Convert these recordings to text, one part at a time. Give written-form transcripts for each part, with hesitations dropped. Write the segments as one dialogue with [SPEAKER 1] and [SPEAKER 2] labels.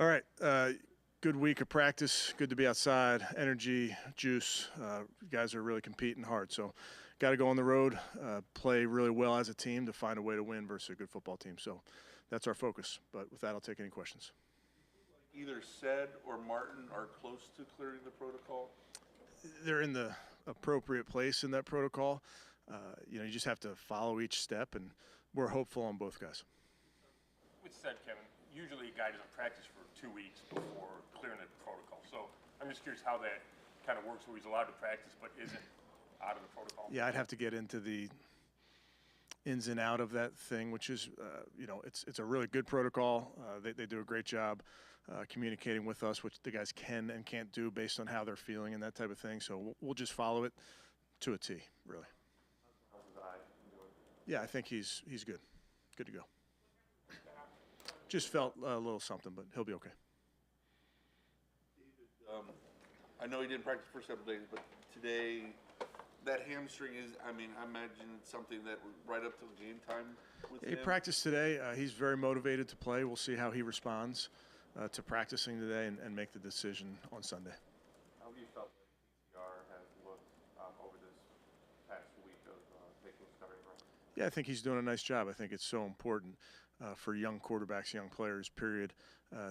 [SPEAKER 1] All right. Good week of practice. Good to be outside. Energy, juice. You guys are really competing hard. So, got to go on the road, play really well as a team to find a way to win versus a good football team. So, that's our focus. But with that, I'll take any questions.
[SPEAKER 2] Either Said or Martin are close to clearing the protocol?
[SPEAKER 1] They're in the appropriate place in that protocol. You just have to follow each step, and we're hopeful on both guys.
[SPEAKER 3] With Said, Kevin, usually a guy doesn't practice for 2 weeks before clearing the protocol. So I'm just curious how that kind of works, where he's allowed to practice but isn't out of the protocol.
[SPEAKER 1] Yeah, I'd have to get into the ins and out of that thing, which is, it's a really good protocol. They do a great job communicating with us, which the guys can and can't do based on how they're feeling and that type of thing. So we'll just follow it to a T, really. Yeah, I think he's good. Good to go. Just felt a little something, but he'll be okay.
[SPEAKER 2] David, I know he didn't practice the first couple days, but today, that hamstring is, I imagine it's something that right up to the game time with him.
[SPEAKER 1] He practiced today. He's very motivated to play. We'll see how he responds to practicing today and make the decision on Sunday.
[SPEAKER 4] How have you felt that PCR has looked over this past week of making this recovery run?
[SPEAKER 1] Yeah, I think he's doing a nice job. I think it's so important for young quarterbacks, young players, period,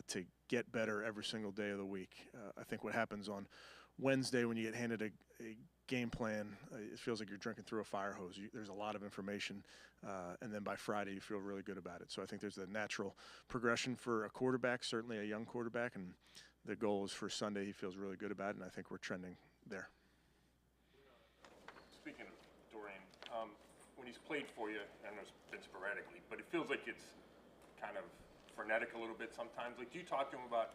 [SPEAKER 1] to get better every single day of the week. I think what happens on Wednesday when you get handed a game plan, it feels like you're drinking through a fire hose. There's a lot of information, and then by Friday you feel really good about it. So I think there's a natural progression for a quarterback, certainly a young quarterback, and the goal is for Sunday he feels really good about it, and I think we're trending there.
[SPEAKER 3] Speaking of Dorian, when he's played for you, I know it's been sporadically, but it feels like it's kind of frenetic a little bit sometimes. Like, do you talk to him about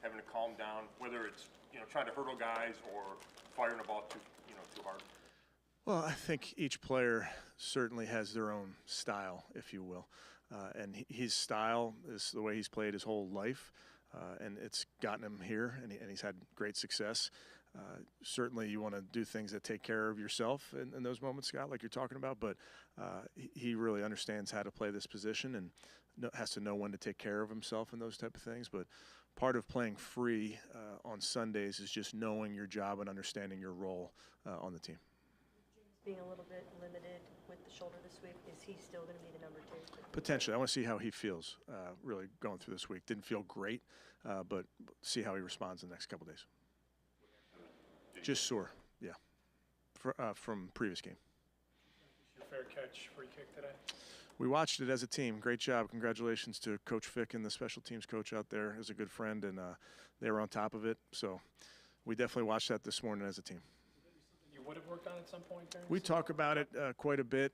[SPEAKER 3] having to calm down, whether it's trying to hurdle guys or firing the ball too hard?
[SPEAKER 1] Well, I think each player certainly has their own style, if you will, and his style is the way he's played his whole life, and it's gotten him here, and he's had great success. Certainly you want to do things that take care of yourself in those moments, Scott, like you're talking about, but he really understands how to play this position and has to know when to take care of himself and those type of things. But part of playing free on Sundays is just knowing your job and understanding your role on the team.
[SPEAKER 5] Being a little bit limited with the shoulder this week, is he still going to be the number 2?
[SPEAKER 1] Potentially. I want to see how he feels really going through this week. Didn't feel great, but see how he responds in the next couple days. Just sore, yeah, from previous game.
[SPEAKER 6] Your fair catch free kick today?
[SPEAKER 1] We watched it as a team. Great job. Congratulations to Coach Fick and the special teams coach out there. Is a good friend, and they were on top of it. So we definitely watched that this morning as a team.
[SPEAKER 6] You would have worked on at some point during
[SPEAKER 1] We talk about it quite a bit.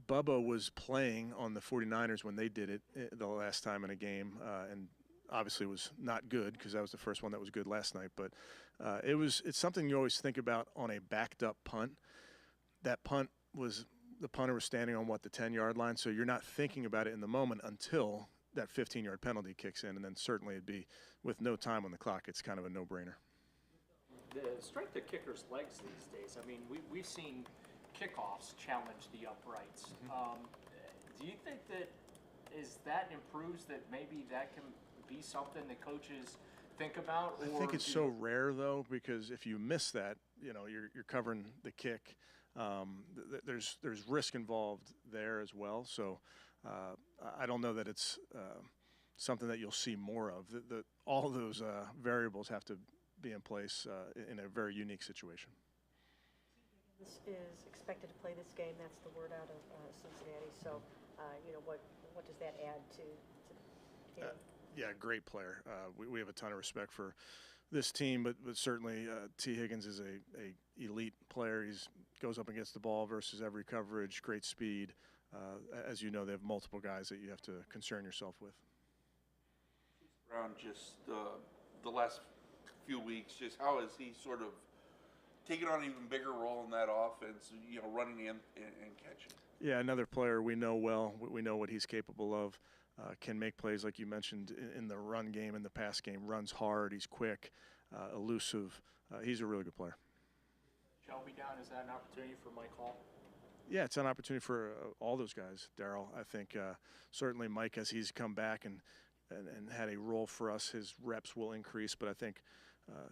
[SPEAKER 1] Bubba was playing on the 49ers when they did it the last time in a game, and obviously was not good because that was the first one that was good last night. But it's something you always think about on a backed-up punt. That punt was the punter was standing on, the 10-yard line, so you're not thinking about it in the moment until that 15-yard penalty kicks in, and then certainly it'd be with no time on the clock, it's kind of a no-brainer.
[SPEAKER 7] The strength of kickers' legs these days, we've seen kickoffs challenge the uprights. Do you think that improves, that maybe that can be something that coaches think about?
[SPEAKER 1] I think it's so rare, though, because if you miss that, you're covering the kick. There's risk involved there as well. So I don't know that it's something that you'll see more of. All of those variables have to be in place in a very unique situation.
[SPEAKER 5] This is expected to play this game. That's the word out of Cincinnati. So, what does that add to him?
[SPEAKER 1] Yeah, great player. We have a ton of respect for this team, but certainly T. Higgins is a elite player. He goes up against the ball versus every coverage, great speed. As you know, they have multiple guys that you have to concern yourself with.
[SPEAKER 2] Around just the last few weeks, just how has he sort of taken on an even bigger role in that offense, running in and catching? Yeah,
[SPEAKER 1] another player we know well. We know what he's capable of. Can make plays, like you mentioned, in the run game, in the pass game. Runs hard, he's quick, elusive. He's a really good player.
[SPEAKER 7] Shelby down, is that an opportunity for Mike Hall?
[SPEAKER 1] Yeah, it's an opportunity for all those guys, Darryl. I think certainly Mike, as he's come back and and had a role for us, his reps will increase. But I think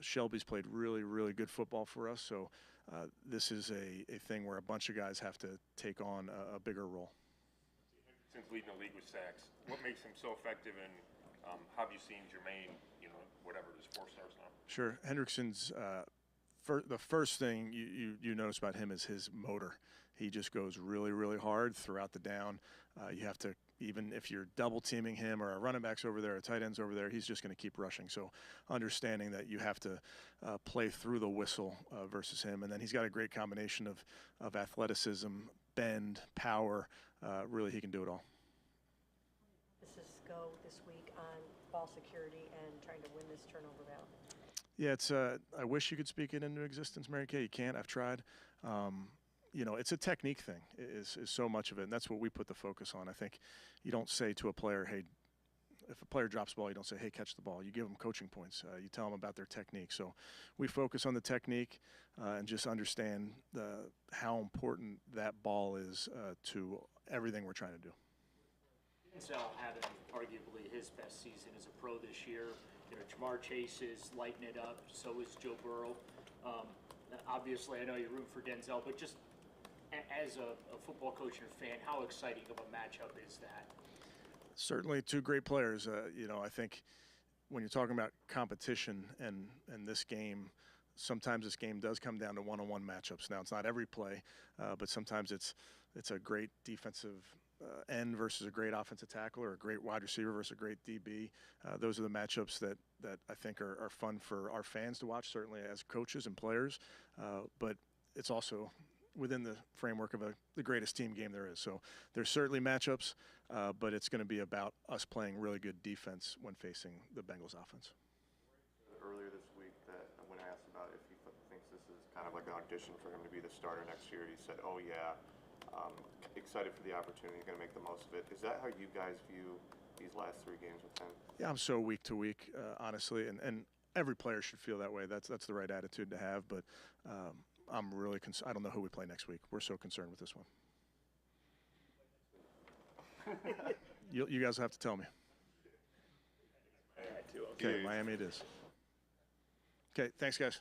[SPEAKER 1] Shelby's played really, really good football for us. So this is a thing where a bunch of guys have to take on a bigger role.
[SPEAKER 3] Since leading the league with sacks, what makes him so effective, and how have you seen Jermaine, whatever it is, 4 stars now?
[SPEAKER 1] Sure. Hendrickson's the first thing you notice about him is his motor. He just goes really, really hard throughout the down. You have to, even if you're double teaming him or a running back's over there, a tight end's over there, he's just going to keep rushing. So understanding that you have to play through the whistle versus him. And then he's got a great combination of athleticism, bend, power. Really, he can do it all.
[SPEAKER 5] Emphasis go this week on ball security and trying to win this turnover battle?
[SPEAKER 1] Yeah, it's. I wish you could speak it into existence, Mary Kay. You can't. I've tried. It's a technique thing. Is so much of it, and that's what we put the focus on. I think you don't say to a player, "Hey," if a player drops the ball, you don't say, "Hey, catch the ball." You give them coaching points. You tell them about their technique. So we focus on the technique and just understand how important that ball is to everything we're trying to do.
[SPEAKER 7] Denzel having arguably his best season as a pro this year. Jamar Chase is lighting it up. So is Joe Burrow. Obviously, I know you're rooting for Denzel, but just as a football coach and fan, how exciting of a matchup is that?
[SPEAKER 1] Certainly 2 great players. I think when you're talking about competition and this game, sometimes this game does come down to one-on-one matchups. Now, it's not every play, but sometimes it's a great defensive end versus a great offensive tackle, or a great wide receiver versus a great DB. Those are the matchups that I think are fun for our fans to watch, certainly as coaches and players. But it's also within the framework of the greatest team game there is. So there's certainly matchups, but it's going to be about us playing really good defense when facing the Bengals offense.
[SPEAKER 4] Earlier this week, that when I asked about if he thinks this is kind of like an audition for him to be the starter next year, he said, "Oh yeah, excited for the opportunity, going to make the most of it." Is that how you guys view these last 3 games with him?
[SPEAKER 1] Yeah, I'm so week to week, honestly, and every player should feel that way. That's the right attitude to have. But I'm really I don't know who we play next week. We're so concerned with this one. You guys will have to tell me. Okay, Miami it is. Okay, thanks, guys.